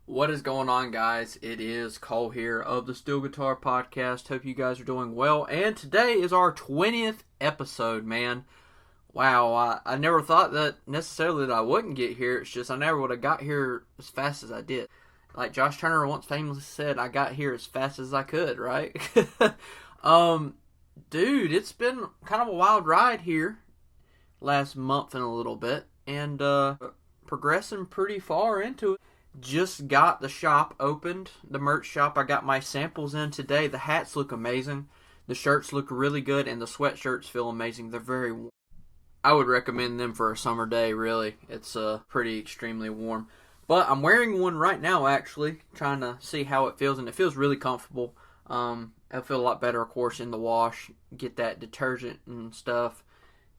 What is going on, guys? It is Cole here of the Steel Guitar Podcast. Hope you guys are doing well. And today is our 20th episode, man. Wow, I never thought that necessarily that I wouldn't get here. It's just I never would have got here as fast as I did. Like Josh Turner once famously said, I got here as fast as I could, right? Dude, it's been kind of a wild ride here last month and a little bit. And progressing pretty far into it. Just got the shop opened, the merch shop. I got my samples in today. The hats look amazing. The shirts look really good, and the sweatshirts feel amazing. They're very warm. I would recommend them for a summer day, really. It's pretty extremely warm. But I'm wearing one right now, actually, trying to see how it feels, and it feels really comfortable. It'll feel a lot better, of course, in the wash. Get that detergent and stuff.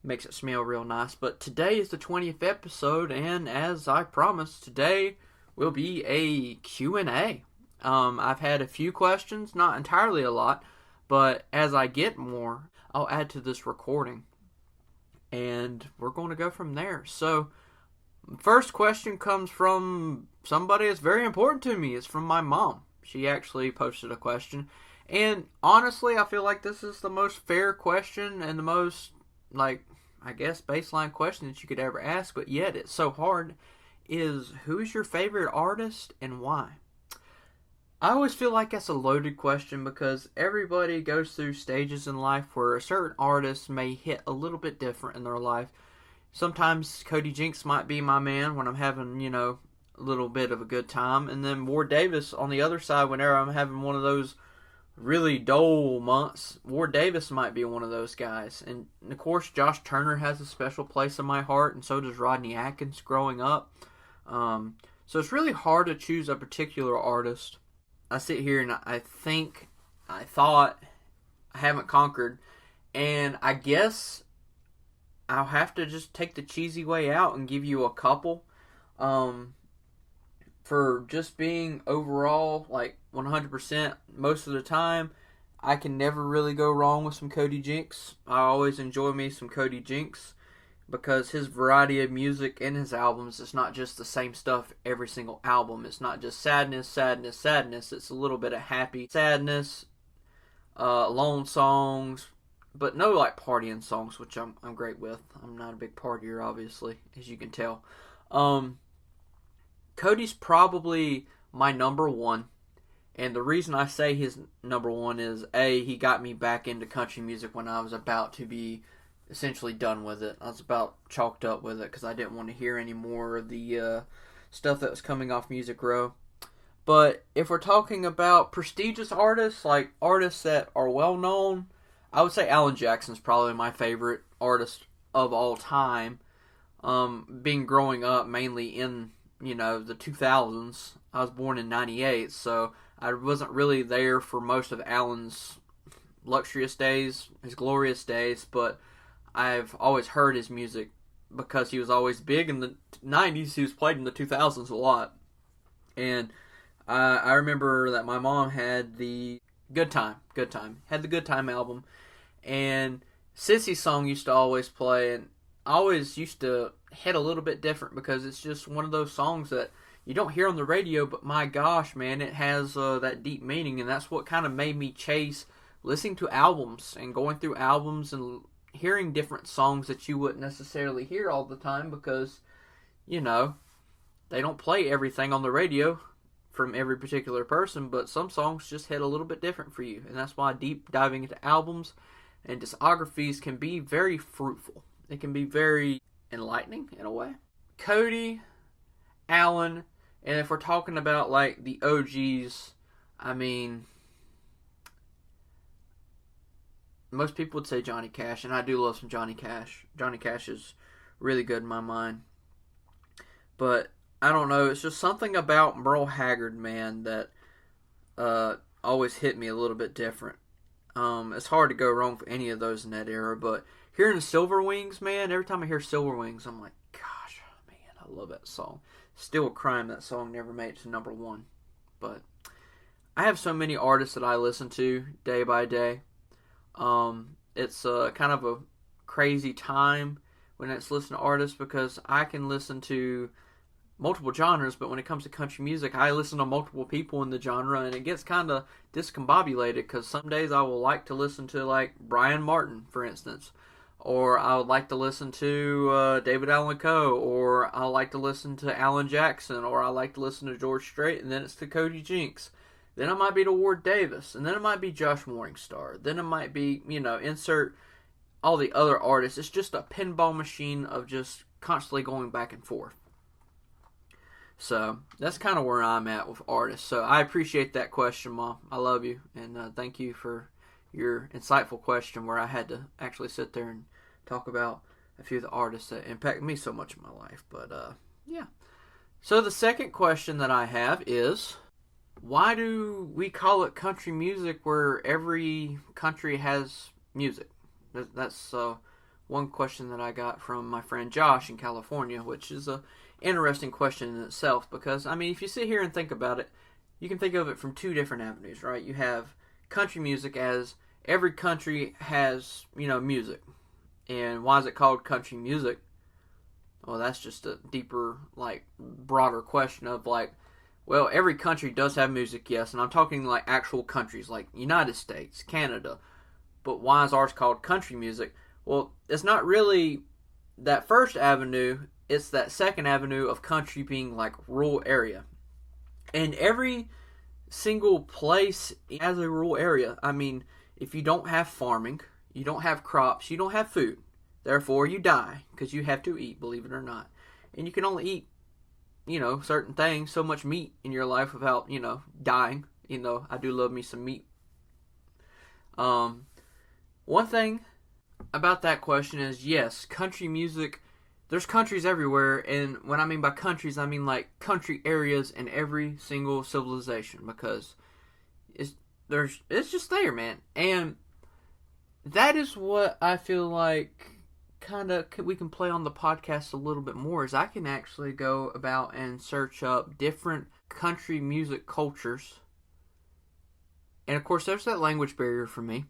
Makes it smell real nice. But today is the 20th episode, and as I promised, today will be a Q&A. I've had a few questions, not entirely a lot, but as I get more, I'll add to this recording. And we're going to go from there. So, first question comes from somebody that's very important to me. It's from my mom. She actually posted a question. And honestly, I feel like this is the most fair question and the most, baseline question that you could ever ask, but yet it's so hard. Is who's your favorite artist and why? I always feel like that's a loaded question because everybody goes through stages in life where a certain artist may hit a little bit different in their life. Sometimes Cody Jinks might be my man when I'm having, a little bit of a good time. And then Ward Davis on the other side, whenever I'm having one of those really dull months, Ward Davis might be one of those guys. And of course, Josh Turner has a special place in my heart, and so does Rodney Atkins growing up. So it's really hard to choose a particular artist. I sit here and I haven't conquered, and I guess I'll have to just take the cheesy way out and give you a couple. For just being overall 100% most of the time, I can never really go wrong with some Cody Jinks. I always enjoy me some Cody Jinks, because his variety of music in his albums is not just the same stuff every single album. It's not just sadness, sadness, sadness. It's a little bit of happy sadness, lone songs, but no partying songs, which I'm great with. I'm not a big partier, obviously, as you can tell. Cody's probably my number one, and the reason I say he's number one is, A, he got me back into country music when I was about to be essentially done with it. I was about chalked up with it because I didn't want to hear any more of the stuff that was coming off Music Row. But if we're talking about prestigious artists, like artists that are well known, I would say Alan Jackson's probably my favorite artist of all time. Being growing up mainly in the 2000s, I was born in '98, so I wasn't really there for most of Alan's luxurious days, his glorious days, but I've always heard his music because he was always big in the 90s. He was played in the 2000s a lot. And I remember that my mom had the Good Time. Had the Good Time album. And Sissy's song used to always play. And I always used to hit a little bit different because it's just one of those songs that you don't hear on the radio. But my gosh, man, it has that deep meaning. And that's what kind of made me chase listening to albums and going through albums and hearing different songs that you wouldn't necessarily hear all the time because, they don't play everything on the radio from every particular person, but some songs just hit a little bit different for you. And that's why deep diving into albums and discographies can be very fruitful. It can be very enlightening in a way. Cody, Alan, and if we're talking about the OGs, most people would say Johnny Cash, and I do love some Johnny Cash. Johnny Cash is really good in my mind. But I don't know, it's just something about Merle Haggard, man, that always hit me a little bit different. It's hard to go wrong for any of those in that era, but hearing the Silver Wings, man, every time I hear Silver Wings, I'm like, gosh, man, I love that song. Still a crime that song never made it to number one. But I have so many artists that I listen to day by day. It's kind of a crazy time when it's listening to artists because I can listen to multiple genres, but when it comes to country music, I listen to multiple people in the genre, and it gets kind of discombobulated because some days I will like to listen to, like, Brian Martin, for instance, or I would like to listen to David Allan Coe, or I like to listen to Alan Jackson, or I like to listen to George Strait, and then it's to Cody Jinks. Then it might be to Ward Davis, and then it might be Josh Morningstar. Then it might be, insert all the other artists. It's just a pinball machine of just constantly going back and forth. So that's kind of where I'm at with artists. So I appreciate that question, Mom. I love you, and thank you for your insightful question where I had to actually sit there and talk about a few of the artists that impact me so much in my life. But yeah. So the second question that I have is, why do we call it country music where every country has music? That's one question that I got from my friend Josh in California, which is a interesting question in itself because, I mean, if you sit here and think about it, you can think of it from two different avenues, right? You have country music as every country has, music. And why is it called country music? Well, that's just a deeper, broader question of, well, every country does have music, yes, and I'm talking, actual countries, like United States, Canada. But why is ours called country music? Well, it's not really that first avenue. It's that second avenue of country being rural area. And every single place has a rural area. I mean, if you don't have farming, you don't have crops, you don't have food. Therefore, you die because you have to eat, believe it or not. And you can only eat, certain things, so much meat in your life without, dying. I do love me some meat. One thing about that question is, yes, country music, there's countries everywhere, and when I mean by countries, I mean country areas in every single civilization, because it's just there, man. And that is what I feel like we can play on the podcast a little bit more, is I can actually go about and search up different country music cultures. And of course, there's that language barrier for me,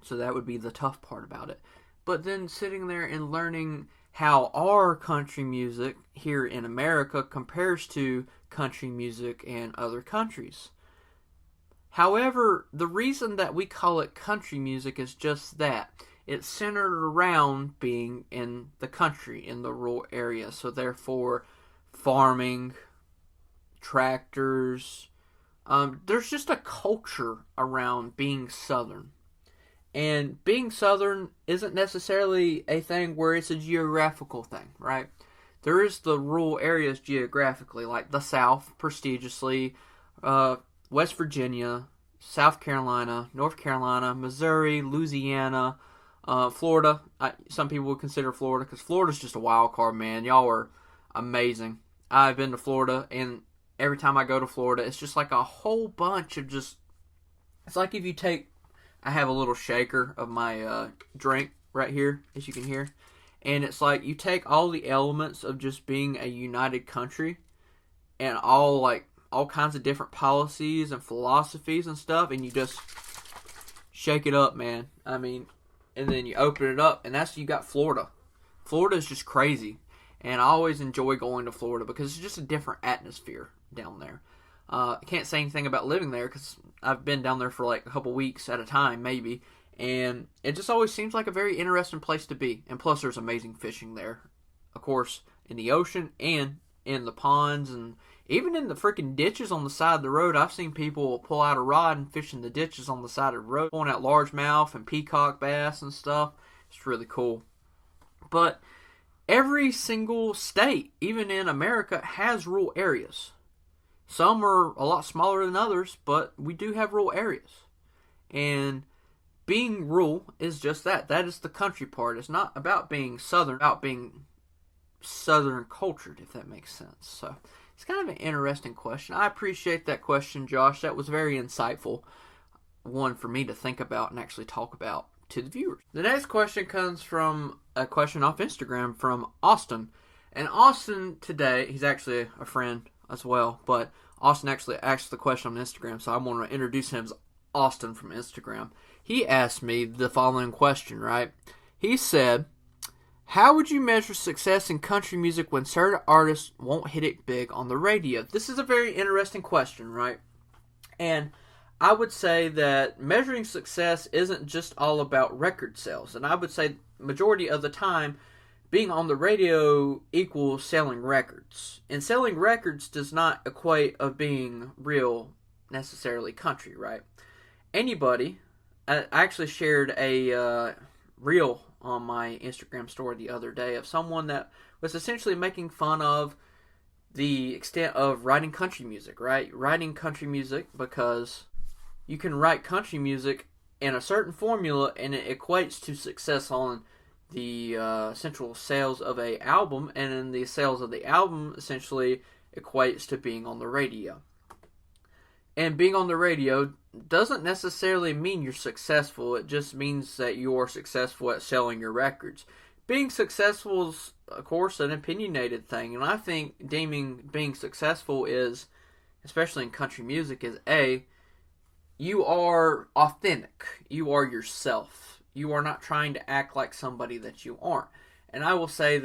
so that would be the tough part about it. But then sitting there and learning how our country music here in America compares to country music in other countries. However, the reason that we call it country music is just that. It's centered around being in the country, in the rural area. So therefore, farming, tractors, there's just a culture around being Southern. And being Southern isn't necessarily a thing where it's a geographical thing, right? There is the rural areas geographically, like the South, prestigiously, West Virginia, South Carolina, North Carolina, Missouri, Louisiana, Florida. Some people would consider Florida, because Florida's just a wild card, man. Y'all are amazing. I've been to Florida, and every time I go to Florida, it's just like a whole bunch of just... It's like if you take... I have a little shaker of my drink right here, as you can hear. And it's like you take all the elements of just being a united country and all kinds of different policies and philosophies and stuff, and you just shake it up, man. I mean, and then you open it up, and you got Florida. Florida is just crazy. And I always enjoy going to Florida because it's just a different atmosphere down there. I can't say anything about living there because I've been down there for a couple weeks at a time, maybe. And it just always seems like a very interesting place to be. And plus, there's amazing fishing there. Of course, in the ocean and in the ponds and even in the freaking ditches on the side of the road. I've seen people pull out a rod and fish in the ditches on the side of the road, pulling out largemouth and peacock bass and stuff. It's really cool. But every single state, even in America, has rural areas. Some are a lot smaller than others, but we do have rural areas. And being rural is just that. That is the country part. It's not about being southern, about being southern cultured, if that makes sense. So it's kind of an interesting question. I appreciate that question, Josh. That was very insightful. One for me to think about and actually talk about to the viewers. The next question comes from a question off Instagram from Austin. And Austin today, he's actually a friend as well, but Austin actually asked the question on Instagram, so I want to introduce him as Austin from Instagram. He asked me the following question, right? He said, how would you measure success in country music when certain artists won't hit it big on the radio? This is a very interesting question, right? And I would say that measuring success isn't just all about record sales. And I would say majority of the time, being on the radio equals selling records. And selling records does not equate of being real necessarily country, right? Anybody, I actually shared a reel on my Instagram story the other day of someone that was essentially making fun of the extent of writing country music, right? Writing country music because you can write country music in a certain formula and it equates to success on the central sales of a album, and then the sales of the album essentially equates to being on the radio. And being on the radio doesn't necessarily mean you're successful. It just means that you're successful at selling your records. Being successful is, of course, an opinionated thing, and I think deeming being successful is, especially in country music, is you are authentic. You are yourself. You are not trying to act like somebody that you aren't. And I will say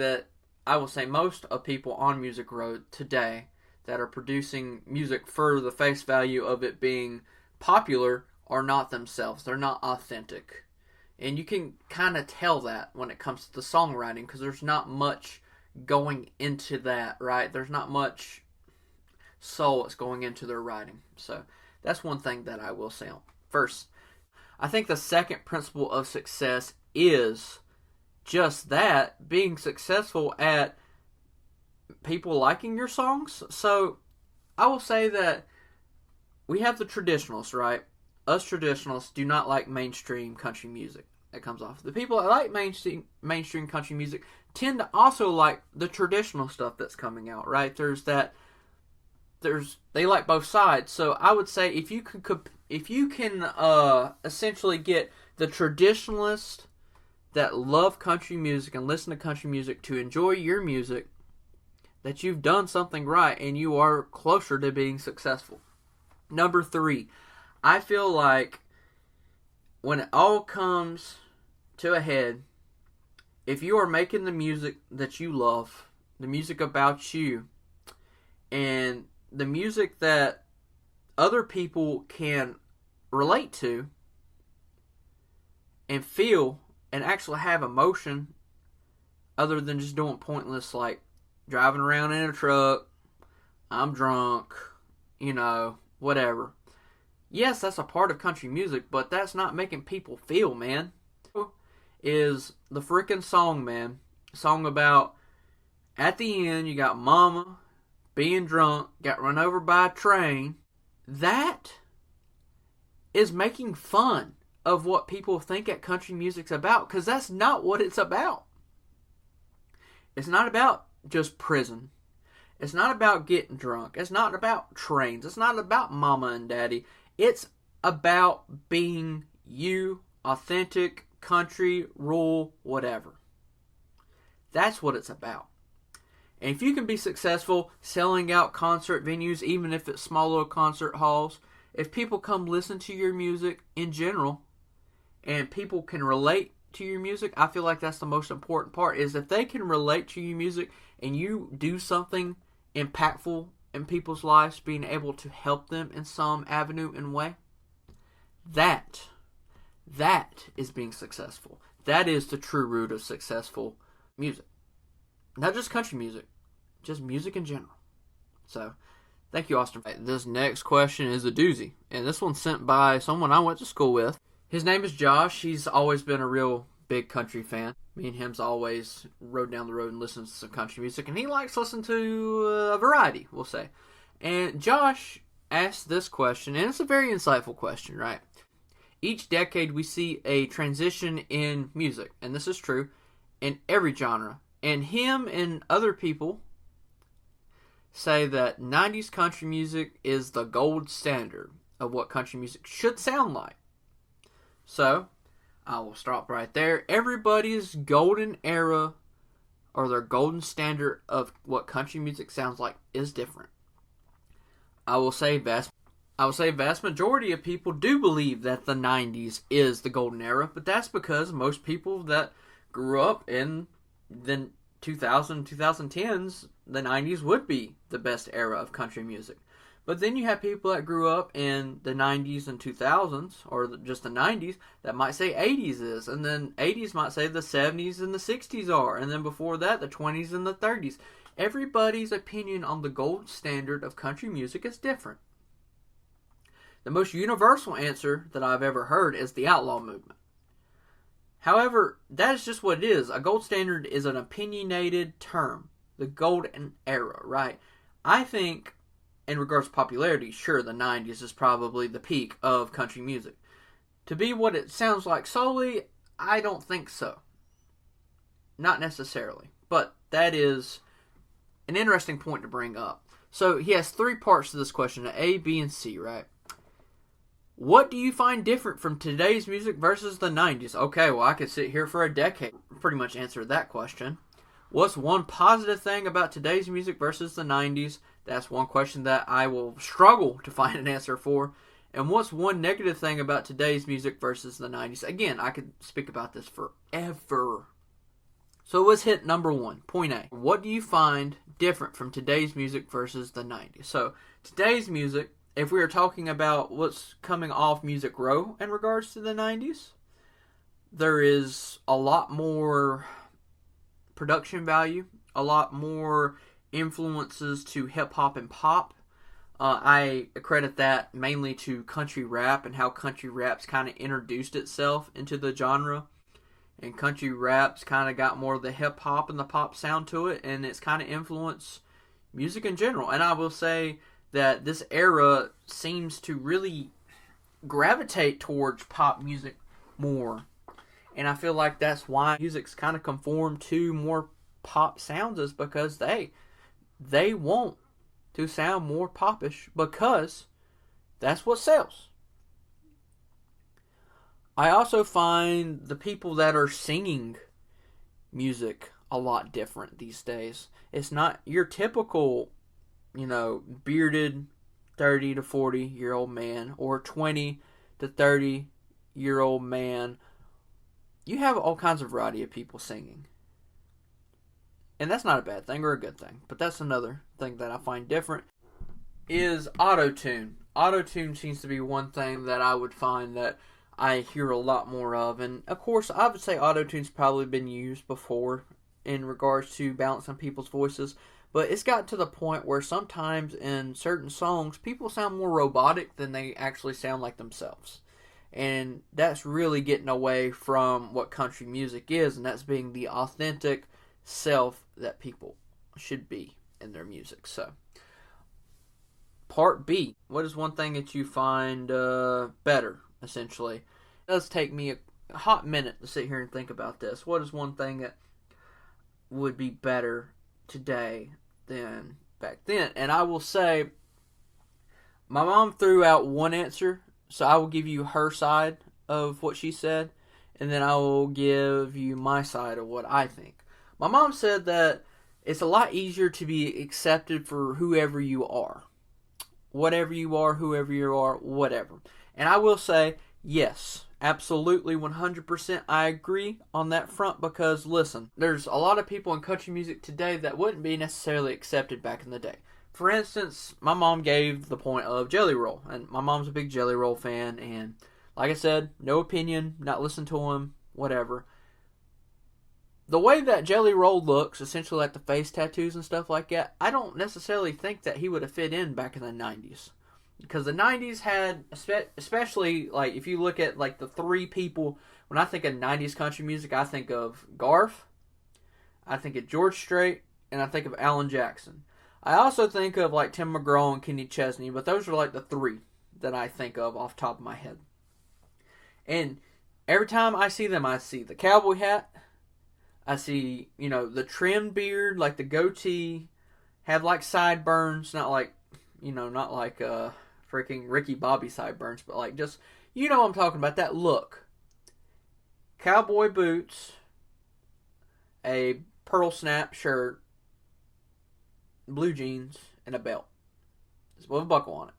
most of people on Music Road today that are producing music for the face value of it being popular are not themselves. They're not authentic. And you can kind of tell that when it comes to the songwriting, because there's not much going into that, right? There's not much soul that's going into their writing. So that's one thing that I will say. First, I think the second principle of success is just that, being successful at people liking your songs. So I will say that we have the traditionalists, right? Us traditionalists do not like mainstream country music that comes off. The people that like mainstream country music tend to also like the traditional stuff that's coming out, right? They like both sides. So I would say if you can essentially get the traditionalists that love country music and listen to country music to enjoy your music, that you've done something right and you are closer to being successful. Number 3, I feel like when it all comes to a head, if you are making the music that you love, the music about you, and the music that other people can relate to and feel and actually have emotion other than just doing pointless, like driving around in a truck, I'm drunk, whatever. Yes, that's a part of country music, but that's not making people feel, man. Is the freaking song, man. Song about, at the end, you got mama being drunk, got run over by a train. That is making fun of what people think that country music's about, because that's not what it's about. It's not about just prison. It's not about getting drunk. It's not about trains. It's not about mama and daddy. It's about being you, authentic, country, rural, whatever. That's what it's about. And if you can be successful selling out concert venues, even if it's small little concert halls, if people come listen to your music in general, and people can relate to your music, I feel like that's the most important part, is if they can relate to your music and you do something impactful in people's lives, being able to help them in some avenue and way, that is being successful. That is the true root of successful music. Not just country music, just music in general. So, thank you, Austin. This next question is a doozy, and this one's sent by someone I went to school with. His name is Josh. He's always been a real big country fan. Me and him's always rode down the road and listened to some country music, and he likes to listen to a variety, we'll say. And Josh asked this question, and it's a very insightful question, right? Each decade we see a transition in music, and this is true in every genre. And him and other people say that 90s country music is the gold standard of what country music should sound like. So, I will stop right there. Everybody's golden era or their golden standard of what country music sounds like is different. I will say vast majority of people do believe that the 90s is the golden era, but that's because most people that grew up in the 2010s, the 90s would be the best era of country music. But then you have people that grew up in the 90s and 2000s, or just the 90s, that might say 80s is. And then 80s might say the 70s and the 60s are. And then before that, the 20s and the 30s. Everybody's opinion on the gold standard of country music is different. The most universal answer that I've ever heard is the outlaw movement. However, that is just what it is. A gold standard is an opinionated term. The golden era, right? I think, in regards to popularity, sure, the 90s is probably the peak of country music. To be what it sounds like solely, I don't think so. Not necessarily. But that is an interesting point to bring up. So he has three parts to this question, A, B, and C, right? What do you find different from today's music versus the 90s? Okay, well, I could sit here for a decade pretty much answer that question. What's one positive thing about today's music versus the 90s? That's one question that I will struggle to find an answer for. And what's one negative thing about today's music versus the 90s? Again, I could speak about this forever. So let's hit number one, point A. What do you find different from today's music versus the 90s? So today's music, if we are talking about what's coming off Music Row in regards to the 90s, there is a lot more production value, a lot more influences to hip-hop and pop. I credit that mainly to country rap and how country rap's kind of introduced itself into the genre. And country rap's kind of got more of the hip-hop and the pop sound to it, and it's kind of influenced music in general. And I will say that this era seems to really gravitate towards pop music more. And I feel like that's why music's kind of conformed to more pop sounds, is because they want to sound more popish because that's what sells. I also find the people that are singing music a lot different these days. It's not your typical, bearded 30 to 40 year old man or 20 to 30 year old man. You have all kinds of variety of people singing. And that's not a bad thing or a good thing. But that's another thing that I find different is auto-tune. Auto-tune seems to be one thing that I would find that I hear a lot more of. And of course, I would say auto-tune's probably been used before in regards to balancing people's voices. But it's got to the point where sometimes in certain songs, people sound more robotic than they actually sound like themselves. And that's really getting away from what country music is, and that's being the authentic self that people should be in their music. So, part B. What is one thing that you find better, essentially? It does take me a hot minute to sit here and think about this. What is one thing that would be better today than back then? And I will say, my mom threw out one answer, so I will give you her side of what she said, and then I will give you my side of what I think. My mom said that it's a lot easier to be accepted for whoever you are. Whatever you are, whoever you are, whatever. And I will say, yes, absolutely, 100% I agree on that front, because, listen, there's a lot of people in country music today that wouldn't be necessarily accepted back in the day. For instance, my mom gave the point of Jelly Roll, and my mom's a big Jelly Roll fan, and like I said, no opinion, not listen to him, whatever. The way that Jelly Roll looks, essentially like the face tattoos and stuff like that, I don't necessarily think that he would have fit in back in the 90s. Because the 90s had, especially, like, if you look at, like, the three people, when I think of 90s country music, I think of Garth, I think of George Strait, and I think of Alan Jackson. I also think of, like, Tim McGraw and Kenny Chesney, but those are, like, the three that I think of off the top of my head. And every time I see them, I see the cowboy hat. I see, the trimmed beard, like the goatee, have like sideburns, not like, not like freaking Ricky Bobby sideburns, but like just, what I'm talking about, that look. Cowboy boots, a pearl snap shirt, blue jeans, and a belt with a buckle on it.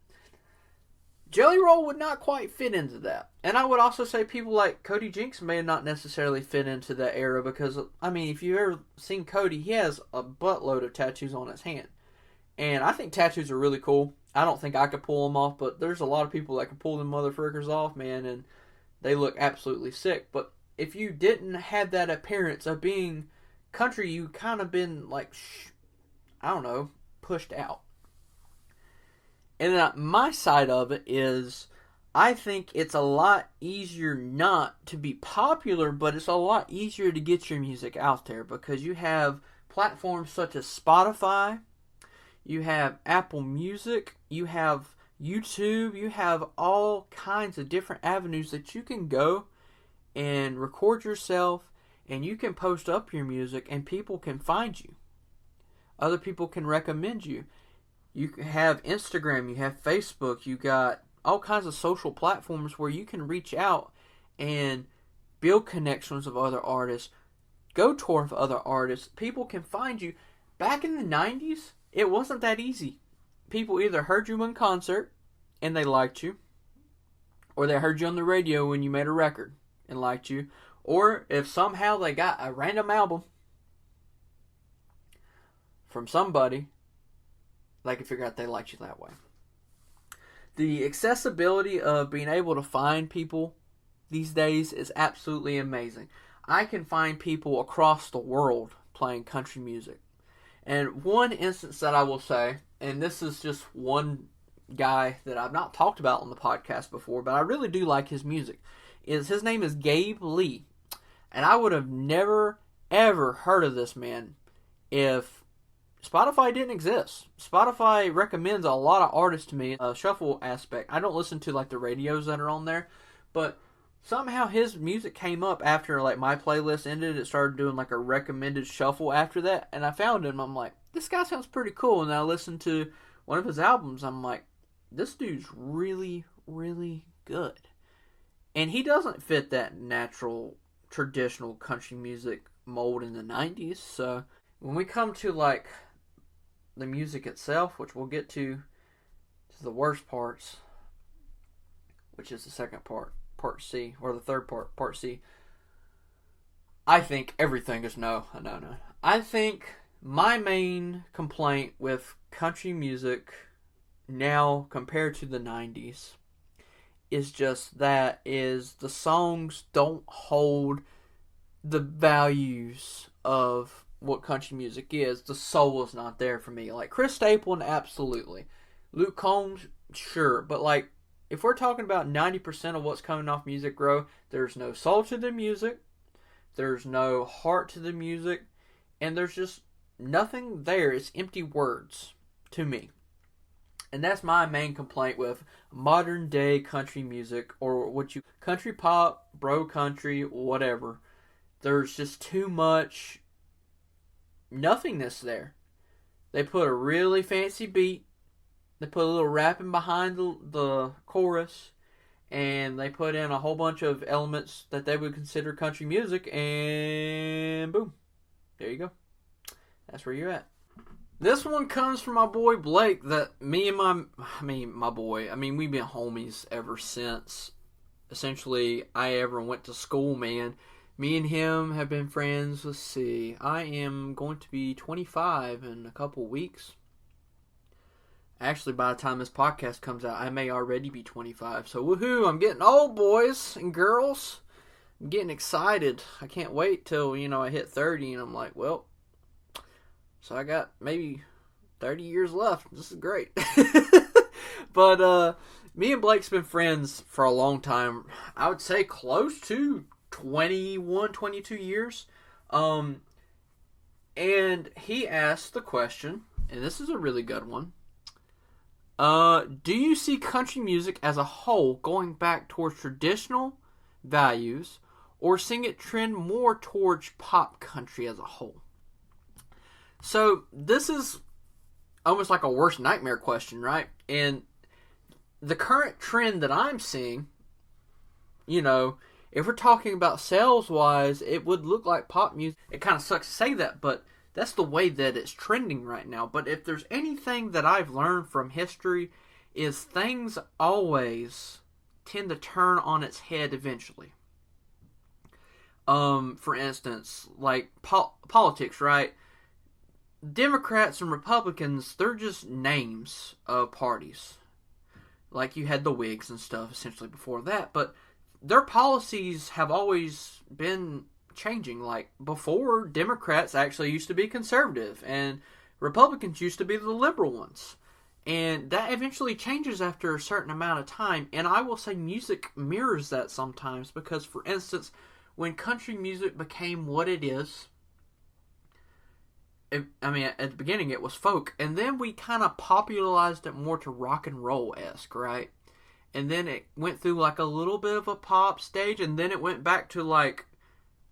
Jelly Roll would not quite fit into that. And I would also say people like Cody Jinks may not necessarily fit into that era because, if you've ever seen Cody, he has a buttload of tattoos on his hand. And I think tattoos are really cool. I don't think I could pull them off, but there's a lot of people that can pull them motherfuckers off, man, and they look absolutely sick. But if you didn't have that appearance of being country, you kind of been like, pushed out. And then my side of it is, I think it's a lot easier not to be popular, but it's a lot easier to get your music out there because you have platforms such as Spotify, you have Apple Music, you have YouTube, you have all kinds of different avenues that you can go and record yourself, and you can post up your music and people can find you. Other people can recommend you. You have Instagram, you have Facebook, you got all kinds of social platforms where you can reach out and build connections with other artists, go tour with other artists. People can find you. Back in the 90s, it wasn't that easy. People either heard you in concert and they liked you, or they heard you on the radio when you made a record and liked you, or if somehow they got a random album from somebody, they could figure out they liked you that way. The accessibility of being able to find people these days is absolutely amazing. I can find people across the world playing country music. And one instance that I will say, and this is just one guy that I've not talked about on the podcast before, but I really do like his music, is his name is Gabe Lee. And I would have never, ever heard of this man if Spotify didn't exist. Spotify recommends a lot of artists to me. Shuffle aspect. I don't listen to like the radios that are on there, but somehow his music came up after like my playlist ended. It started doing like a recommended shuffle after that, and I found him. I'm like, this guy sounds pretty cool. And I listened to one of his albums. I'm like, this dude's really, really good. And he doesn't fit that natural, traditional country music mold in the 90s. So when we come to like the music itself, which we'll get to the worst parts, which is the second part, part C, or the third part, part C, I think everything is no. I think my main complaint with country music now compared to the 90s is just that is the songs don't hold the values of what country music is. The soul is not there for me. Like Chris Stapleton, absolutely. Luke Combs, sure. But like, if we're talking about 90% of what's coming off Music Row, there's no soul to the music, there's no heart to the music, and there's just nothing there. It's empty words to me. And that's my main complaint with modern day country music, or country pop, bro country, whatever. There's just too much nothingness there. They put a really fancy beat, they put a little rapping behind the chorus, and they put in a whole bunch of elements that they would consider country music, and boom, there you go. That's where you're at. This one comes from my boy Blake, that me and my boy, we've been homies ever since essentially I ever went to school, man. Me and him have been friends, let's see, I am going to be 25 in a couple weeks. Actually, by the time this podcast comes out, I may already be 25. So, woohoo, I'm getting old, boys and girls. I'm getting excited. I can't wait till, I hit 30 and I'm like, well, so I got maybe 30 years left. This is great. But, me and Blake's been friends for a long time. I would say close to 21, 22 years. And he asked the question, and this is a really good one. Do you see country music as a whole going back towards traditional values, or seeing it trend more towards pop country as a whole? So this is almost like a worst nightmare question, right? And the current trend that I'm seeing, if we're talking about sales-wise, it would look like pop music. It kind of sucks to say that, but that's the way that it's trending right now. But if there's anything that I've learned from history, is things always tend to turn on its head eventually. For instance, like politics, right? Democrats and Republicans, they're just names of parties. Like you had the Whigs and stuff essentially before that, but their policies have always been changing. Like before, Democrats actually used to be conservative and Republicans used to be the liberal ones. And that eventually changes after a certain amount of time. And I will say music mirrors that sometimes because, for instance, when country music became what it is, at the beginning it was folk, and then we kind of popularized it more to rock and roll-esque, right? And then it went through like a little bit of a pop stage, and then it went back to like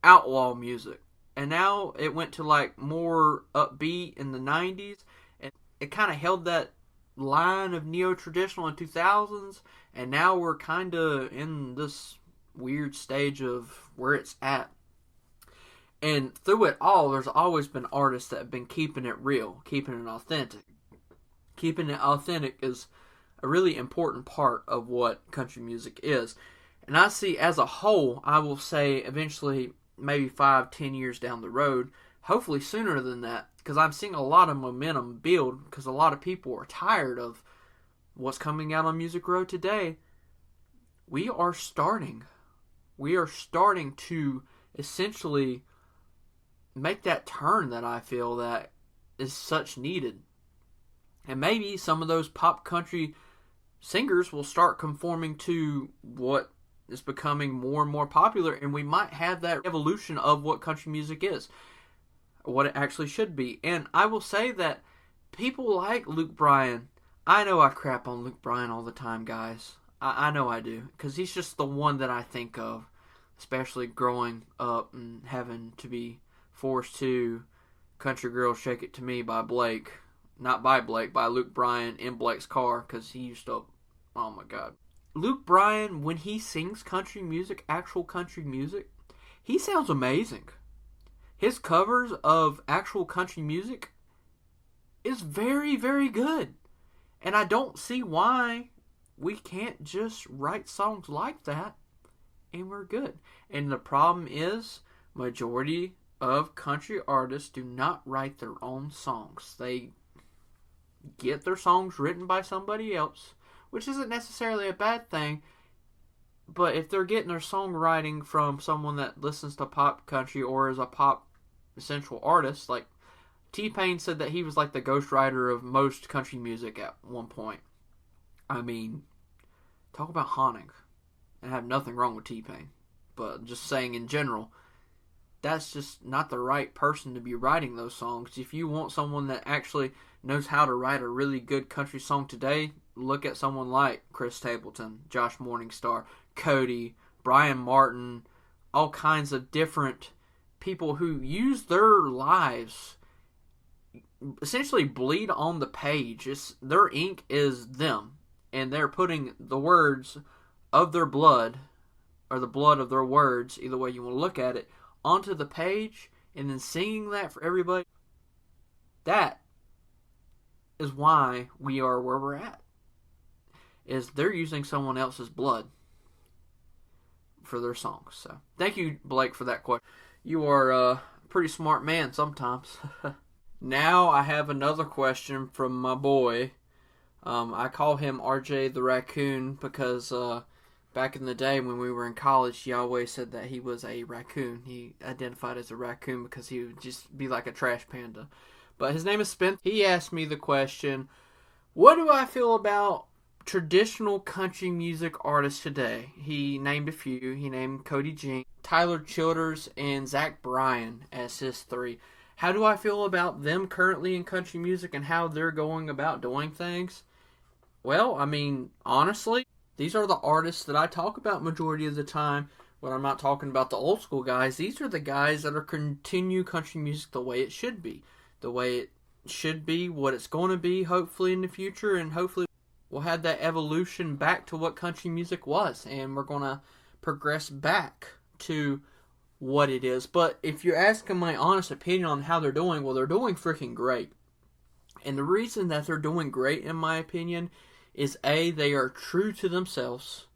outlaw music. And now it went to like more upbeat in the 90s, and it kind of held that line of neo-traditional in 2000s, and now we're kind of in this weird stage of where it's at. And through it all, there's always been artists that have been keeping it real, keeping it authentic. Keeping it authentic is a really important part of what country music is. And I see as a whole, I will say eventually, maybe 5-10 years down the road, hopefully sooner than that, because I'm seeing a lot of momentum build, because a lot of people are tired of what's coming out on Music Row today. We are starting to essentially make that turn that I feel that is such needed. And maybe some of those pop country singers will start conforming to what is becoming more and more popular, and we might have that evolution of what country music is, what it actually should be. And I will say that people like Luke Bryan, I know I crap on Luke Bryan all the time, guys. I know I do, because he's just the one that I think of, especially growing up and having to be forced to Country Girl Shake It To Me by Blake. Not by Blake, by Luke Bryan in Blake's car, because he used to, oh my god. Luke Bryan, when he sings country music, actual country music, he sounds amazing. His covers of actual country music is very, very good. And I don't see why we can't just write songs like that and we're good. And the problem is, majority of country artists do not write their own songs. They get their songs written by somebody else, which isn't necessarily a bad thing, but if they're getting their songwriting from someone that listens to pop country or is a pop essential artist, like T-Pain said that he was like the ghostwriter of most country music at one point. I mean, talk about haunting. And I have nothing wrong with T-Pain, but just saying in general, that's just not the right person to be writing those songs. If you want someone that actually knows how to write a really good country song today, look at someone like Chris Stapleton, Josh Morningstar, Cody, Brian Martin, all kinds of different people who use their lives, essentially bleed on the page. Their ink is them, and they're putting the words of their blood, or the blood of their words, either way you want to look at it, onto the page, and then singing that for everybody. That is why we are where we're at. Is they're using someone else's blood for their songs. So thank you, Blake, for that question. You are a pretty smart man sometimes. Now I have another question from my boy. I call him RJ the Raccoon because back in the day when we were in college, he always said that he was a raccoon. He identified as a raccoon because he would just be like a trash panda. But his name is Spencer. He asked me the question, what do I feel about traditional country music artists today? He named a few. He named Cody Jinks, Tyler Childers, and Zach Bryan as his three. How do I feel about them currently in country music and how they're going about doing things? Well, I mean, honestly, these are the artists that I talk about majority of the time When I'm not talking about the old school guys, these are the guys that are continue country music the way it should be. The way it should be, what it's going to be, hopefully, in the future, and hopefully we'll have that evolution back to what country music was, and we're going to progress back to what it is. But if you're asking my honest opinion on how they're doing, well, they're doing freaking great. And the reason that they're doing great, in my opinion, is A, they are true to themselves.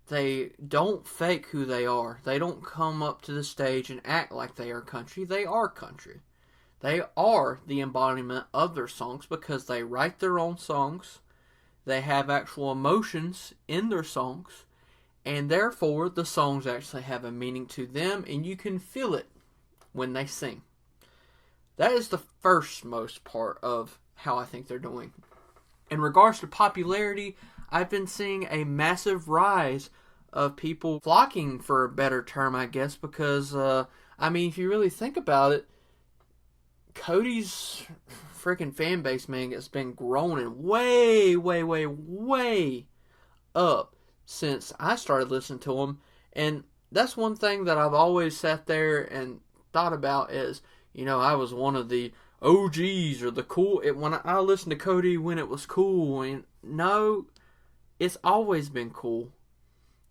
They don't fake who they are. They don't come up to the stage and act like they are country. They are country. They are the embodiment of their songs because they write their own songs. They have actual emotions in their songs. And therefore, the songs actually have a meaning to them, and you can feel it when they sing. That is the first most part of how I think they're doing. In regards to popularity, I've been seeing a massive rise of people flocking, for a better term, I guess, because, if you really think about it, Cody's freaking fan base, man, has been growing way, way, way, way up since I started listening to him. And that's one thing that I've always sat there and thought about is, I was one of the OGs or the cool. When I listened to Cody when it was cool, and no, it's always been cool.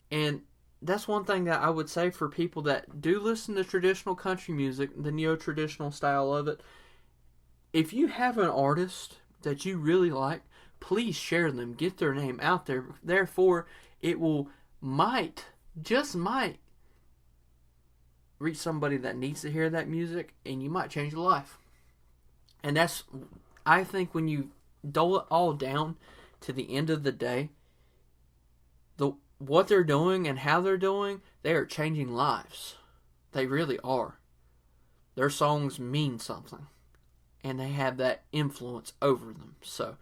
And that's one thing that I would say for people that do listen to traditional country music, the neo-traditional style of it. If you have an artist that you really like, please share them. Get their name out there. Therefore, it just might, reach somebody that needs to hear that music, and you might change their life. And I think when you dole it all down to the end of the day, what they're doing and how they're doing, they are changing lives. They really are. Their songs mean something, and they have that influence over them. So,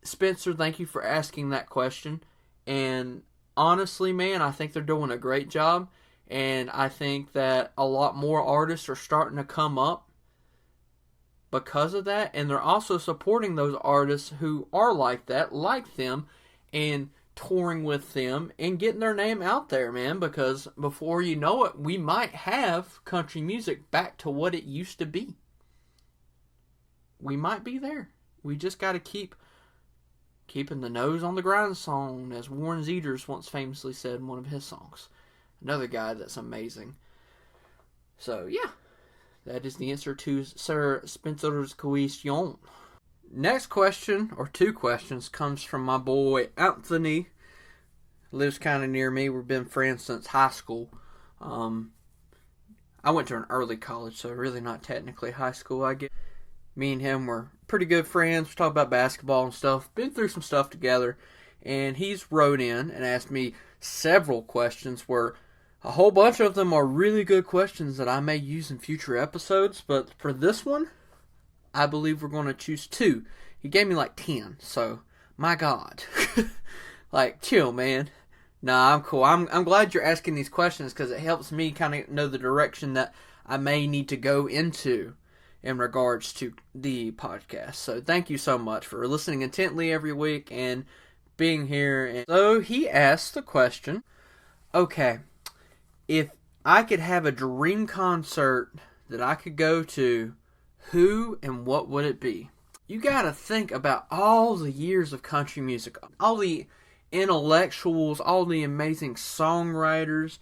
Spencer, thank you for asking that question. And honestly, man, I think they're doing a great job. And I think that a lot more artists are starting to come up because of that. And they're also supporting those artists who are like that, like them, and touring with them and getting their name out there, man. Because before you know it, we might have country music back to what it used to be. We might be there. We just got to keeping the nose on the grindstone, as Warren Zevers once famously said in one of his songs. Another guy that's amazing. So, yeah. That is the answer to Sir Spencer's question. Next question, or two questions, comes from my boy Anthony. Lives kind of near me. We've been friends since high school. I went to an early college, so really not technically high school, I guess. Me and him were pretty good friends. We talk about basketball and stuff. Been through some stuff together. And he's wrote in and asked me several questions where a whole bunch of them are really good questions that I may use in future episodes. But for this one, I believe we're going to choose 2. He gave me like 10. So, my God. Like, chill, man. Nah, I'm cool. I'm glad you're asking these questions because it helps me kind of know the direction that I may need to go into in regards to the podcast. So thank you so much for listening intently every week and being here. And so he asked the question, okay, if I could have a dream concert that I could go to, who and what would it be? You gotta think about all the years of country music, all the intellectuals, all the amazing songwriters.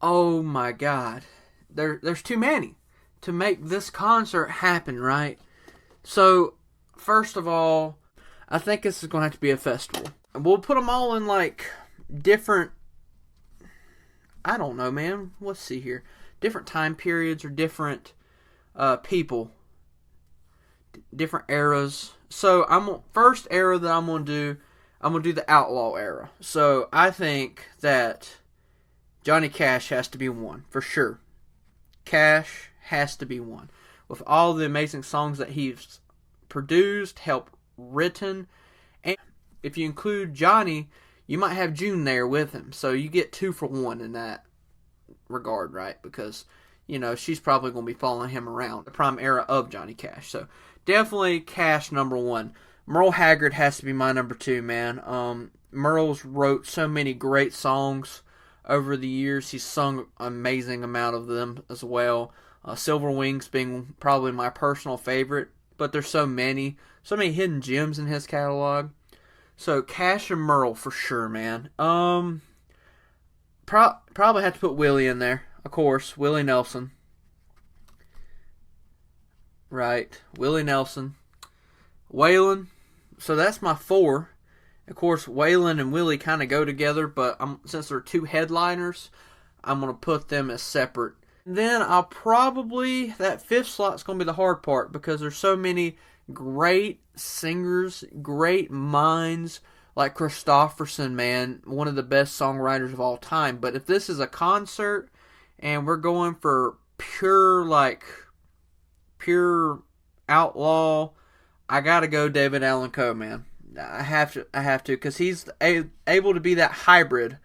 Oh my God. There's too many to make this concert happen, right? So, first of all, I think this is going to have to be a festival. We'll put them all in like different, I don't know, man. Let's see here. Different time periods or different people. Different eras. So, first era that I'm going to do the outlaw era. So, I think that Johnny Cash has to be one, for sure. Cash has to be one. With all the amazing songs that he's produced, helped written, and if you include Johnny, you might have June there with him. So you get 2 for 1 in that regard, right? Because, she's probably going to be following him around. The prime era of Johnny Cash. So definitely Cash number 1. Merle Haggard has to be my number 2, man. Merle's wrote so many great songs over the years. He's sung an amazing amount of them as well. Silver Wings being probably my personal favorite, but there's so many hidden gems in his catalog. So Cash and Merle for sure, man. Probably have to put Willie in there, of course. Willie Nelson, right? Willie Nelson, Waylon. So that's my 4. Of course, Waylon and Willie kind of go together, but since they're 2 headliners, I'm going to put them as separate. Then that 5th slot's going to be the hard part because there's so many great singers, great minds, like Kristofferson, man, one of the best songwriters of all time. But if this is a concert and we're going for pure outlaw, I got to go David Allan Coe, man. I have to, because he's able to be that hybrid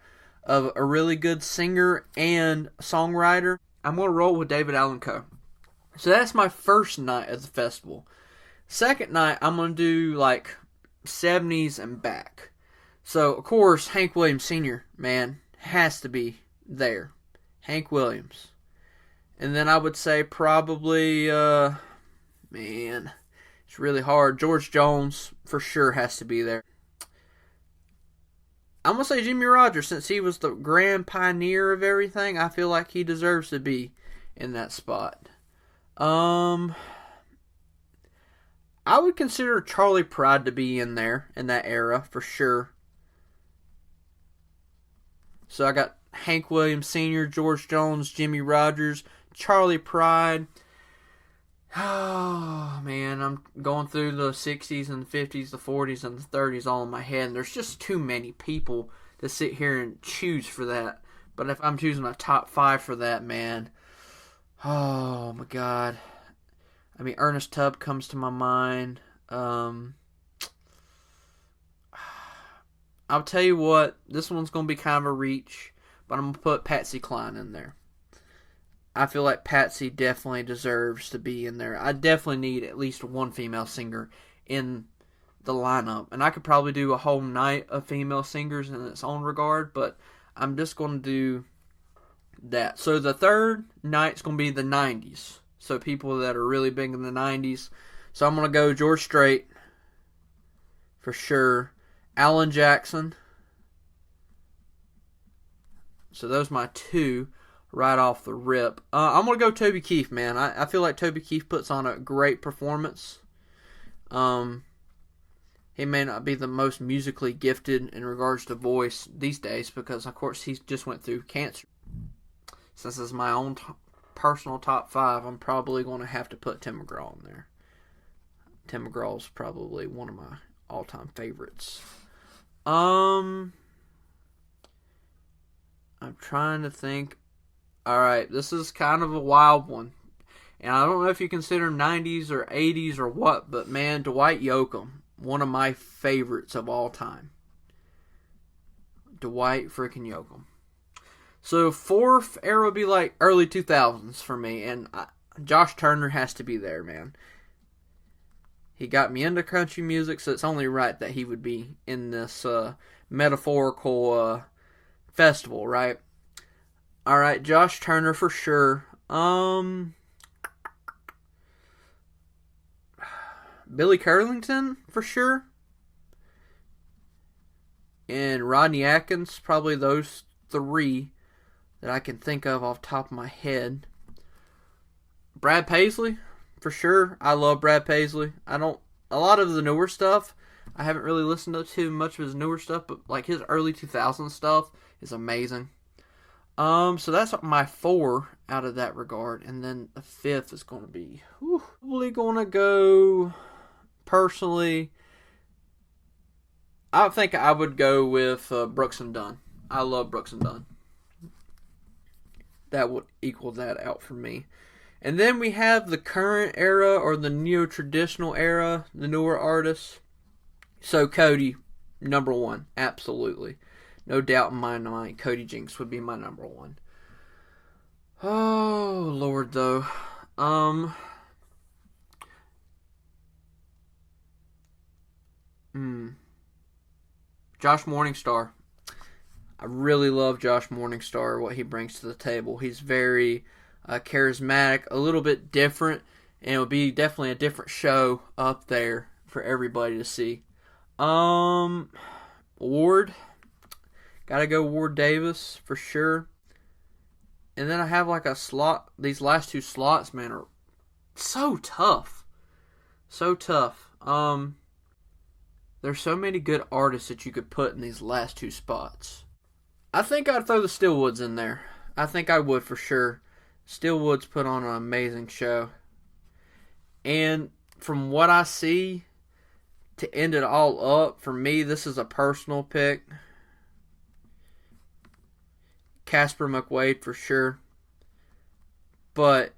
of a really good singer and songwriter. I'm going to roll with David Allan Coe. So that's my first night at the festival. Second night, I'm going to do 70s and back. So, of course, Hank Williams Sr., man, has to be there. Hank Williams. And then I would say probably, it's really hard. George Jones for sure has to be there. I'm going to say Jimmie Rodgers, since he was the grand pioneer of everything. I feel like he deserves to be in that spot. I would consider Charley Pride to be in there in that era for sure. So I got Hank Williams Sr., George Jones, Jimmie Rodgers, Charley Pride. Oh, man, I'm going through the 60s and the 50s, the 40s, and the 30s all in my head. And there's just too many people to sit here and choose for that. But if I'm choosing a top 5 for that, man, oh, my God. I mean, Ernest Tubb comes to my mind. I'll tell you what, this one's going to be kind of a reach, but I'm going to put Patsy Cline in there. I feel like Patsy definitely deserves to be in there. I definitely need at least one female singer in the lineup. And I could probably do a whole night of female singers in its own regard, but I'm just going to do that. So the third night's going to be the 90s. So people that are really big in the 90s. So I'm going to go George Strait for sure. Alan Jackson. So those are my 2 right off the rip. I'm going to go Toby Keith, man. I feel like Toby Keith puts on a great performance. He may not be the most musically gifted in regards to voice these days because, of course, he just went through cancer. Since it's my own personal top 5, I'm probably going to have to put Tim McGraw in there. Tim McGraw's probably one of my all-time favorites. I'm trying to think. Alright, this is kind of a wild one. And I don't know if you consider 90s or 80s or what, but man, Dwight Yoakam, one of my favorites of all time. Dwight freaking Yoakam. So 4th era would be like early 2000s for me, and Josh Turner has to be there, man. He got me into country music, so it's only right that he would be in this metaphorical festival, right? All right, Josh Turner for sure. Billy Curlington for sure. And Rodney Atkins, probably those 3 that I can think of off the top of my head. Brad Paisley for sure. I love Brad Paisley. A lot of the newer stuff, I haven't really listened to too much of his newer stuff, but like his early 2000s stuff is amazing. So that's my 4 out of that regard. And then the 5th is going to be probably going to go, personally, I think I would go with Brooks and Dunn. I love Brooks and Dunn. That would equal that out for me. And then we have the current era or the neo-traditional era, the newer artists. So Cody, number 1, absolutely. No doubt in my mind, Cody Jinks would be my number 1. Oh, Lord, though. Josh Morningstar. I really love Josh Morningstar, what he brings to the table. He's very charismatic, a little bit different, and it would be definitely a different show up there for everybody to see. Ward, gotta go Ward Davis for sure. And then I have like a slot. These last two slots, man, are so tough. So tough. There's so many good artists that you could put in these last two spots. I think I'd throw the Stillwoods in there. I think I would for sure. Stillwoods put on an amazing show. And from what I see, to end it all up, for me, this is a personal pick. Casper McWade for sure. But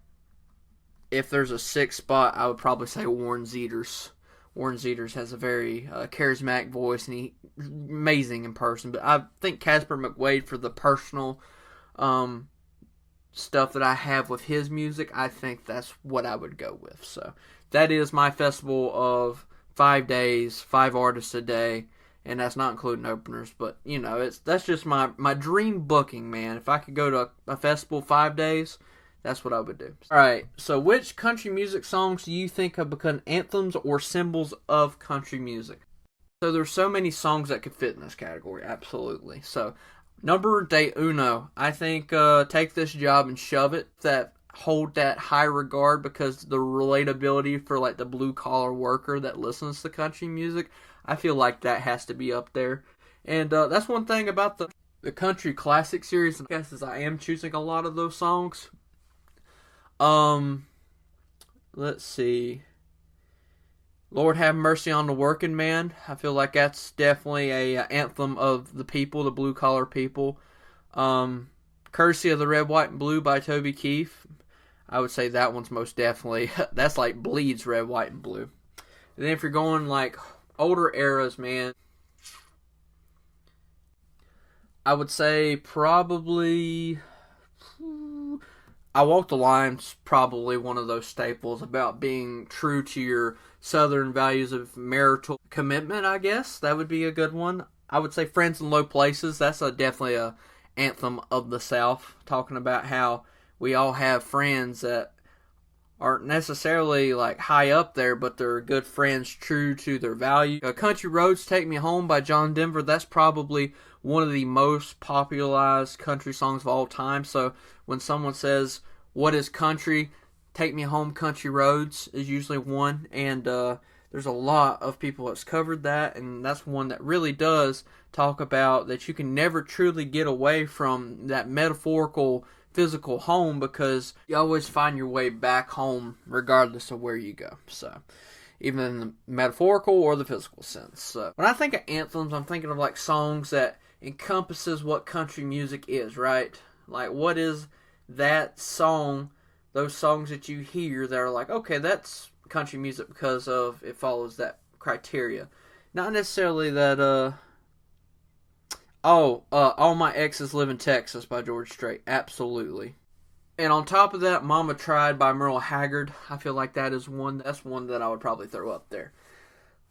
if there's a sixth spot, I would probably say Warren Zeters. Warren Zeters has a very charismatic voice, and he's amazing in person. But I think Casper McWade, for the personal stuff that I have with his music, I think that's what I would go with. So that is my festival of 5 days, 5 artists a day. And that's not including openers, but that's just my dream booking, man. If I could go to a festival 5 days, that's what I would do. All right, so which country music songs do you think have become anthems or symbols of country music? So there's so many songs that could fit in this category, absolutely. So number de uno, I think Take This Job and Shove It, that hold that high regard because the relatability for like the blue collar worker that listens to country music. I feel like that has to be up there. And that's one thing about the Country Classic series, I guess, is I am choosing a lot of those songs. Let's see. Lord Have Mercy on the Working Man. I feel like that's definitely a anthem of the people, the blue collar people. Courtesy of the Red, White, and Blue by Toby Keith. I would say that one's most definitely, that's like bleeds Red, White, and Blue. And then if you're going like older eras, man, I would say probably I Walk the Line's probably one of those staples about being true to your Southern values of marital commitment, I guess. That would be a good one. I would say Friends in Low Places. That's definitely a anthem of the South, talking about how we all have friends that aren't necessarily like high up there, but they're good friends true to their value. Country Roads, Take Me Home by John Denver. That's probably one of the most popularized country songs of all time. So when someone says, what is country? Take Me Home, Country Roads is usually one. And there's a lot of people that's covered that. And that's one that really does talk about that you can never truly get away from that metaphorical physical home, because you always find your way back home regardless of where you go. So even in the metaphorical or the physical sense. So when I think of anthems, I'm thinking of like songs that encompasses what country music is, right? Like what is that song, those songs that you hear that are like, okay, that's country music because of it follows that criteria. Not necessarily that All My Exes Live in Texas by George Strait. Absolutely. And on top of that, Mama Tried by Merle Haggard. I feel like that's one that I would probably throw up there.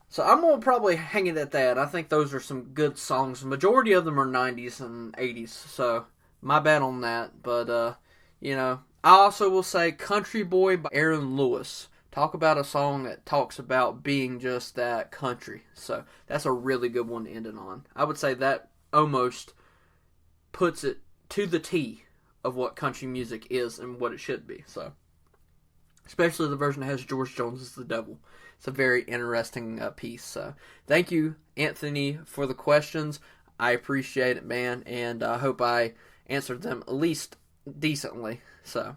So I'm going to probably hang it at that. I think those are some good songs. The majority of them are 90s and 80s. So my bad on that. But, I also will say Country Boy by Aaron Lewis. Talk about a song that talks about being just that country. So that's a really good one to end it on. I would say that almost puts it to the T of what country music is and what it should be. So, especially the version that has George Jones as the devil. It's a very interesting piece. So, thank you, Anthony, for the questions. I appreciate it, man, and I hope I answered them at least decently. So,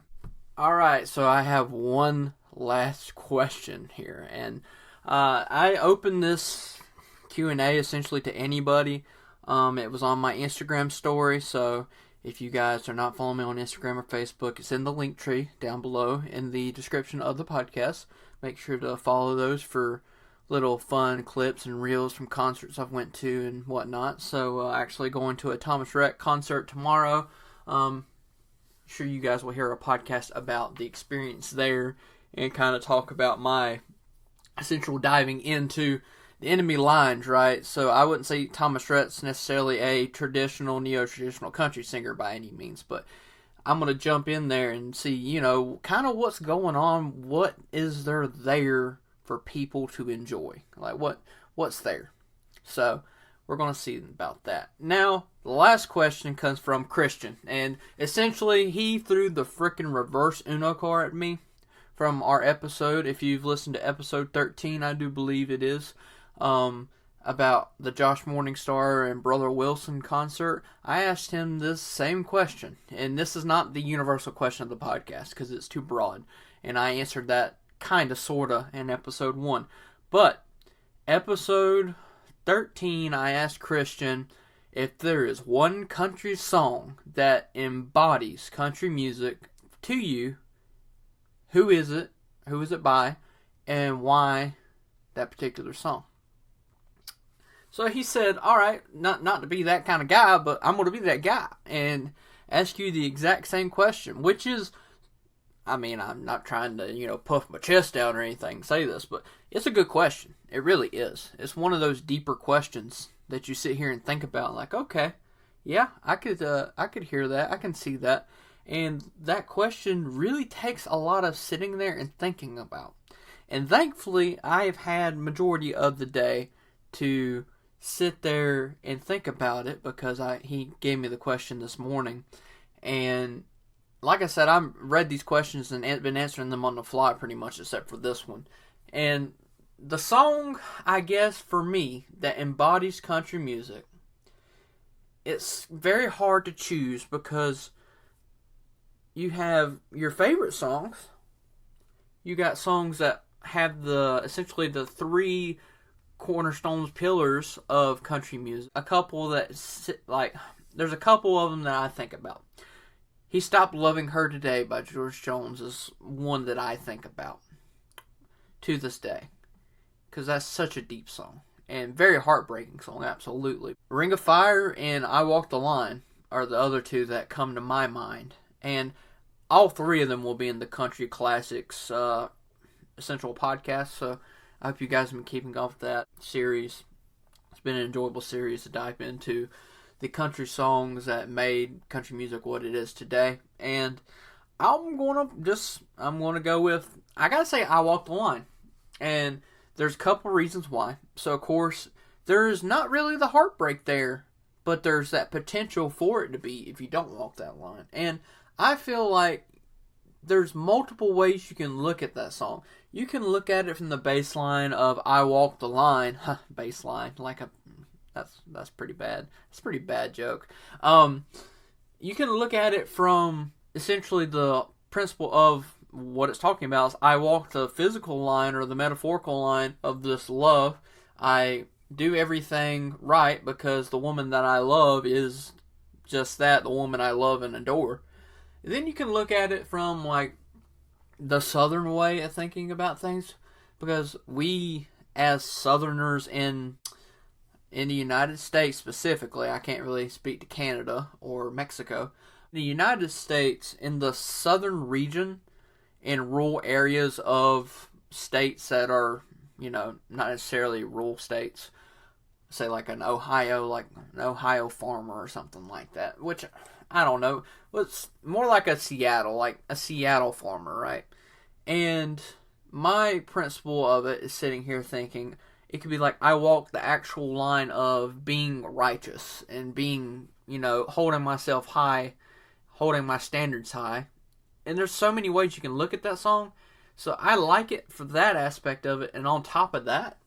all right. So I have one last question here, and I opened this Q&A essentially to anybody. It was on my Instagram story, so if you guys are not following me on Instagram or Facebook, it's in the link tree down below in the description of the podcast. Make sure to follow those for little fun clips and reels from concerts I've went to and whatnot. So actually going to a Thomas Rhett concert tomorrow. Sure you guys will hear a podcast about the experience there and kind of talk about my essential diving into the enemy lines, right? So I wouldn't say Thomas Rhett's necessarily a traditional, neo-traditional country singer by any means, but I'm going to jump in there and see, you know, kind of what's going on. What is there for people to enjoy? Like, what's there? So we're going to see about that. Now, the last question comes from Christian, and essentially he threw the frickin' reverse Uno card at me from our episode. If you've listened to episode 13, I do believe it is, about the Josh Morningstar and Brother Wilson concert. I asked him this same question, and this is not the universal question of the podcast because it's too broad, and I answered that kind of, sort of, in episode 1. But episode 13, I asked Christian if there is one country song that embodies country music to you, who is it by, and why that particular song. So he said, alright, not to be that kind of guy, but I'm going to be that guy and ask you the exact same question, which is, I mean, I'm not trying to, you know, puff my chest out or anything, say this, but it's a good question. It really is. It's one of those deeper questions that you sit here and think about, like, okay, yeah, I could hear that, I can see that, and that question really takes a lot of sitting there and thinking about. And thankfully, I've had majority of the day to sit there and think about it because he gave me the question this morning, and like I said, I've read these questions and been answering them on the fly pretty much, except for this one. And the song, I guess, for me, that embodies country music, it's very hard to choose because you have your favorite songs. You got songs that have essentially the 3 cornerstones, pillars of country music. A couple that, there's a couple of them that I think about. He Stopped Loving Her Today by George Jones is one that I think about to this day, because that's such a deep song and very heartbreaking song, absolutely. Ring of Fire and I Walk the Line are the other 2 that come to my mind, and all 3 of them will be in the Country Classics Essential podcast, so I hope you guys have been keeping up with that series. It's been an enjoyable series to dive into the country songs that made country music what it is today. And I'm gonna go with, I gotta say, I Walk the Line. And there's a couple reasons why. So of course, there's not really the heartbreak there, but there's that potential for it to be if you don't walk that line. And I feel like there's multiple ways you can look at that song. You can look at it from the baseline of I Walk the Line. Baseline, that's pretty bad. It's a pretty bad joke. You can look at it from essentially the principle of what it's talking about is I walk the physical line or the metaphorical line of this love. I do everything right because the woman that I love is just that, the woman I love and adore. And then you can look at it from like the southern way of thinking about things, because we as southerners in the United States specifically, I can't really speak to Canada or Mexico, the United States, in the southern region, in rural areas of states that are, you know, not necessarily rural states, say like an Ohio farmer or something like that, which, I don't know, it's more like a Seattle farmer, right? And my principle of it is sitting here thinking, it could be like I walk the actual line of being righteous and being, you know, holding myself high, holding my standards high. And there's so many ways you can look at that song. So I like it for that aspect of it. And on top of that,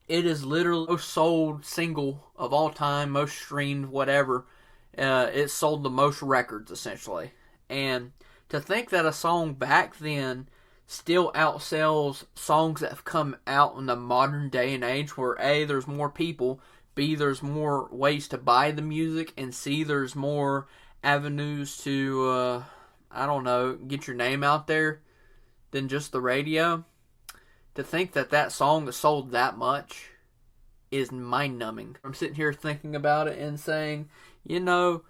it is literally the most sold single of all time, most streamed, whatever. It sold the most records, essentially. And to think that a song back then still outsells songs that have come out in the modern day and age where A, there's more people, B, there's more ways to buy the music, and C, there's more avenues to, get your name out there than just the radio. To think that song has sold that much is mind-numbing. I'm sitting here thinking about it and saying, you know,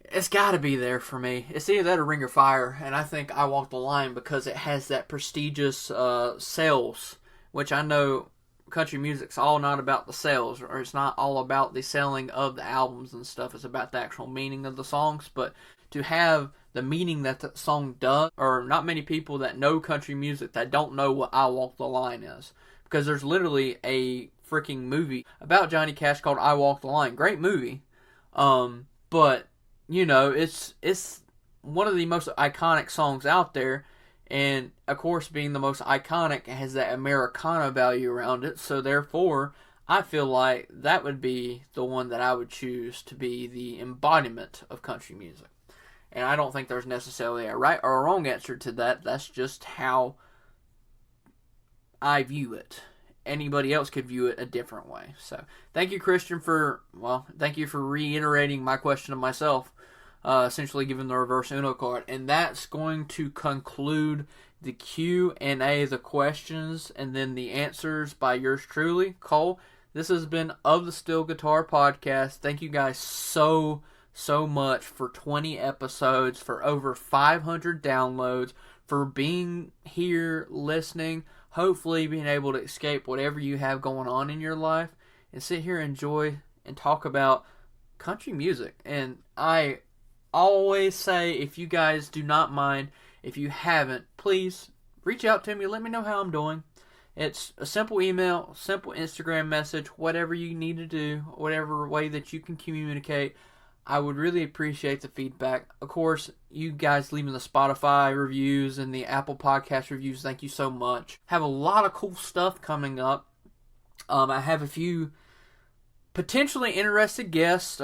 it's got to be there for me. It's either that or Ring of Fire, and I think I Walk the Line because it has that prestigious sales, which I know country music's all not about the sales, or it's not all about the selling of the albums and stuff. It's about the actual meaning of the songs. But to have the meaning that the song does, or not many people that know country music that don't know what I Walk the Line is. Because there's literally a freaking movie about Johnny Cash called I Walk the Line. Great movie. But, you know, it's one of the most iconic songs out there. And, of course, being the most iconic, has that Americana value around it. So, therefore, I feel like that would be the one that I would choose to be the embodiment of country music. And I don't think there's necessarily a right or a wrong answer to that. That's just how I view it. Anybody else could view it a different way. So, thank you, Christian, thank you for reiterating my question to myself. Essentially giving the reverse Uno card. And that's going to conclude the Q&A, the questions, and then the answers by yours truly, Cole. This has been Of the Steel Guitar Podcast. Thank you guys so much for 20 episodes, for over 500 downloads, for being here, listening, hopefully being able to escape whatever you have going on in your life, and sit here and enjoy and talk about country music. And I always say, if you guys do not mind, if you haven't, please reach out to me. Let me know how I'm doing. It's a simple email, simple Instagram message, whatever you need to do, whatever way that you can communicate. I would really appreciate the feedback. Of course, you guys leaving the Spotify reviews and the Apple Podcast reviews, thank you so much. Have a lot of cool stuff coming up. I have a few potentially interested guests.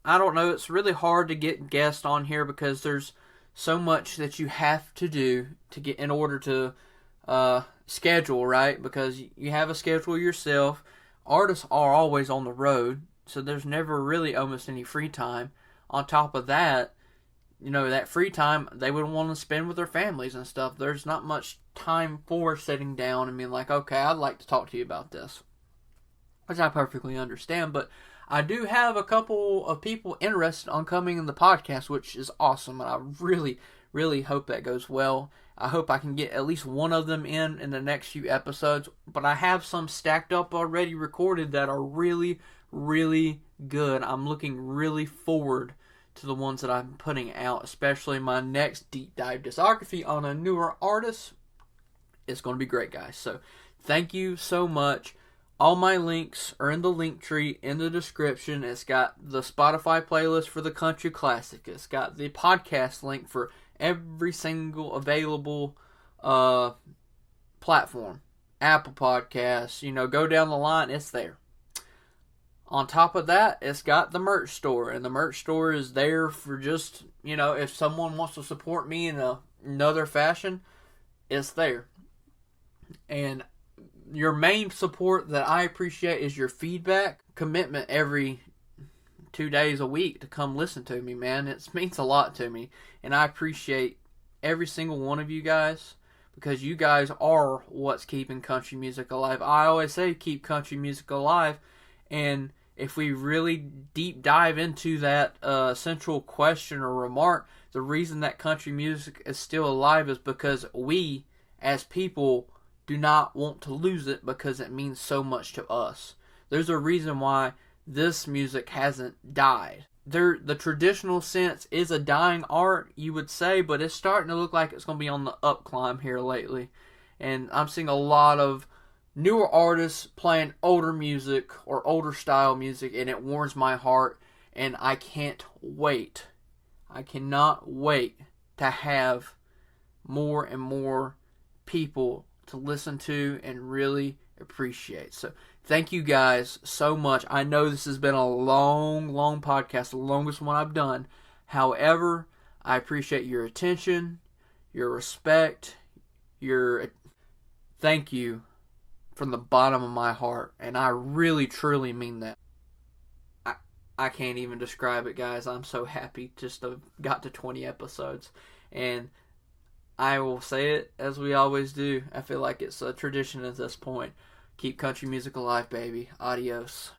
I don't know, it's really hard to get guests on here because there's so much that you have to do to get in order to schedule, right? Because you have a schedule yourself. Artists are always on the road, so there's never really almost any free time. On top of that, you know, that free time they would want to spend with their families and stuff. There's not much time for sitting down and being like, okay, I'd like to talk to you about this. Which I perfectly understand, but I do have a couple of people interested on coming in the podcast, which is awesome, and I really, really hope that goes well. I hope I can get at least one of them in the next few episodes, but I have some stacked up already recorded that are really, really good. I'm looking really forward to the ones that I'm putting out, especially my next deep dive discography on a newer artist. It's going to be great, guys. So, thank you so much. All my links are in the link tree in the description. It's got the Spotify playlist for the Country Classic. It's got the podcast link for every single available platform. Apple Podcasts, you know, go down the line, it's there. On top of that, it's got the merch store. And the merch store is there for just, you know, if someone wants to support me in another fashion, it's there. And your main support that I appreciate is your feedback, commitment every 2 days a week to come listen to me, man. It means a lot to me, and I appreciate every single one of you guys, because you guys are what's keeping country music alive. I always say keep country music alive, and if we really deep dive into that central question or remark, the reason that country music is still alive is because we, as people, do not want to lose it because it means so much to us. There's a reason why this music hasn't died. The traditional sense is a dying art, you would say, but it's starting to look like it's going to be on the up climb here lately. And I'm seeing a lot of newer artists playing older music or older style music, and it warms my heart, and I can't wait. I cannot wait to have more and more people to listen to and really appreciate. So thank you guys so much. I know this has been a long podcast, the longest one I've done. However, I appreciate your attention, your respect, your thank you from the bottom of my heart, and I really truly mean that. I can't even describe it, guys. I'm so happy just to got to 20 episodes, and I will say it as we always do. I feel like it's a tradition at this point. Keep country music alive, baby. Adios.